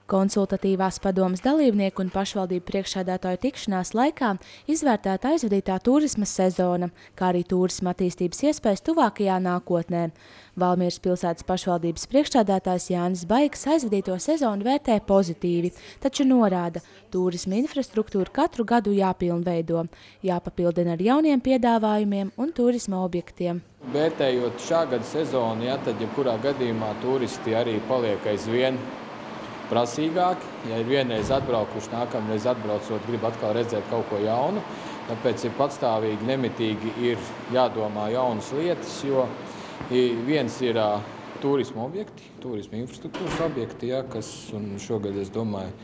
Konsultatīvās padomes dalībnieku un pašvaldību priekšsēdētāju tikšanās laikā izvērtēta aizvadītā turisma sezona, kā arī turisma attīstības iespējas tuvākajā nākotnē. Valmieras pilsētas pašvaldības priekšsēdētājs Jānis Baigs aizvadīto sezonu vērtē pozitīvi, taču norāda, turisma infrastruktūra katru gadu jāpilnveido, jāpapildina ar jauniem piedāvājumiem un turisma objektiem. Vērtējot šā gada sezonu, tad jebkurā gadījumā turisti arī paliek aizvien prasīgāki. Ja ir vienreiz atbraukuši, nākamreiz atbraucot, grib atkal redzēt kaut ko jaunu. Tāpēc ir patstāvīgi, nemitīgi ir jādomā jaunas lietas, jo viens ir turisma objekti, turisma infrastruktūras objekti, kas šogad, es domāju,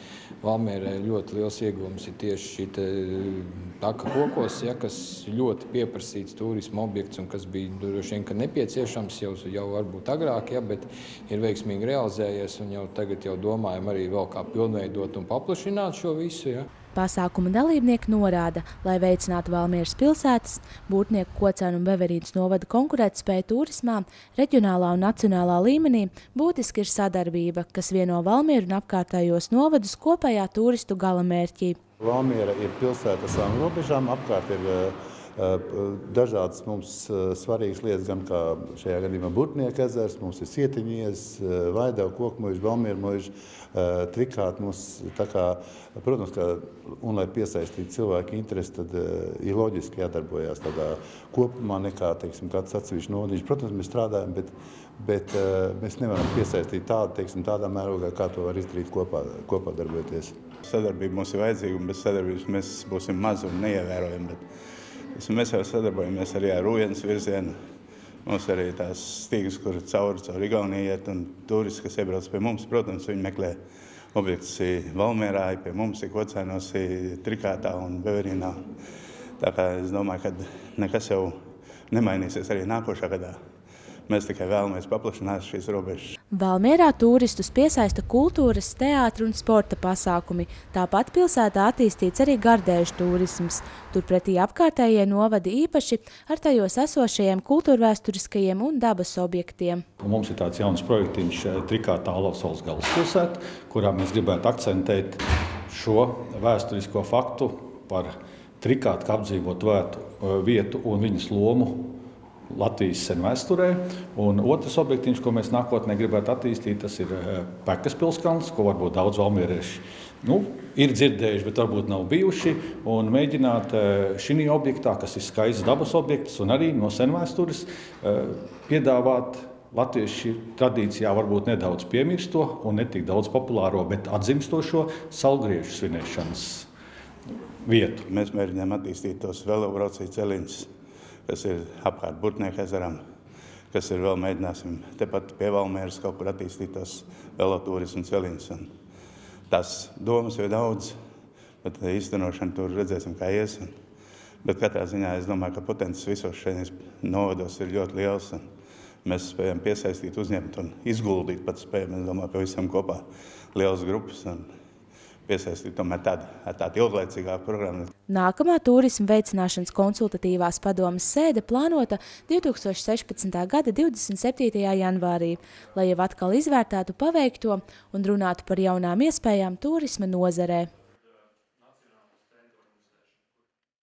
Valmierai ļoti liels ieguvums ir tieši šī taka kokos, kas ļoti pieprasīts turisma objekts un kas bija droši vien, ka nepieciešams jau varbūt agrāk, bet ir veiksmīgi realizējies un jau tagad domājam arī vēl kā pilnveidot un paplašināt šo visu. Pasākuma dalībnieki norāda, lai veicinātu Valmieras pilsētas, Būrtnieku, Kocēnu un Veverīnas novada konkurētspēju turismā, reģionālā un nacionālā līmenī būtiski ir sadarbība, kas vieno Valmieru un apkārtējos novadus kopējā turistu galamērķī. Valmiera ir pilsēta ar savām robežām, apkārt ir dažādas mums svarīgas lietas, gan kā šajā gadījumā Būrtnieku ezers, mums ir Sietiņies, Vaidava, Kokmuiža, Valmiermuiža, Trikāti. Mums tā kā, protams, un lai piesaistītu cilvēku interesi, tad ir loģiski jādarbojās tādā kopumā nekā, teiksim, kāds atsevišķi novadiņš. Protams, mēs strādājam, bet mēs nevaram piesaistīt tādu, teiksim, tādā mērogā, kā to var izdarīt kopā darbojoties. Sadarbība mums ir vajadzīga, un bez sadarbības mēs būsim mazi un neievērojami. Mēs jau sadarbojamies arī ar Rūjienas virzienu. Mums arī tās stīgas, kur caur Igauniju iet, un turisti, kas iebrauc pie mums, protams, viņi meklē objektus Valmierā, pie mums, Kocēnos, Trikātā un Veverīnā. Tā kā es domāju, ka nekas jau nemainīsies arī nākošā gadā. Mēs tikai vēlamies paplašināt šīs robežas. Valmierā turistus piesaista kultūras, teātra un sporta pasākumi. Tāpat pilsētā attīstīts arī gardēžu turisms. Turpretī apkārtējie novadi īpaši ar tajos esošajiem kultūrvēsturiskajiem un dabas objektiem. Mums ir tāds jauns projektiņš Trikātā Alavsalas galvaspilsēta, kurā mēs gribētu akcentēt šo vēsturisko faktu par Trikātu kā apdzīvotu vietu un viņas lomu Latvijas sen vēsturē. Un otrs objektiņš, ko mēs nākotnē gribētu attīstīt, tas ir Pekas pilskalns, ko varbūt daudz valmierieši ir dzirdējuši, bet varbūt nav bijuši. Un mēģināt šī objektā, kas ir skaists dabas objekts un arī no sen vēstures, piedāvāt latvieši tradīcijā varbūt nedaudz piemirsto un netik daudz populāro, bet atzimstošo saulgriežu svinēšanas vietu. Mēs mēģinām attīstīt tos velobraucēju celiņus, kas ir apkārt Būrtnieku ezeram, kas ir vēl mēģināsim tepat pie Valmieras kaut kur attīstīt tos veloturismu celiņus. Tās domas jau daudz, bet īstenošana tur redzēsim, kā ies. Bet katrā ziņā es domāju, ka potenciāls visos šajos novados ir ļoti liels. Mēs spējam piesaistīt, uzņemt un izguldīt pat spējam, es domāju, ka visam kopā lielas grupas un piesaistīt tomēr tādu ilglaicīgāku programmu. Nākamā turisma veicināšanas konsultatīvās padomes sēde plānota 2016. gada 27. janvārī, lai jau atkal izvērtētu paveikto un runātu par jaunām iespējām turisma nozarē.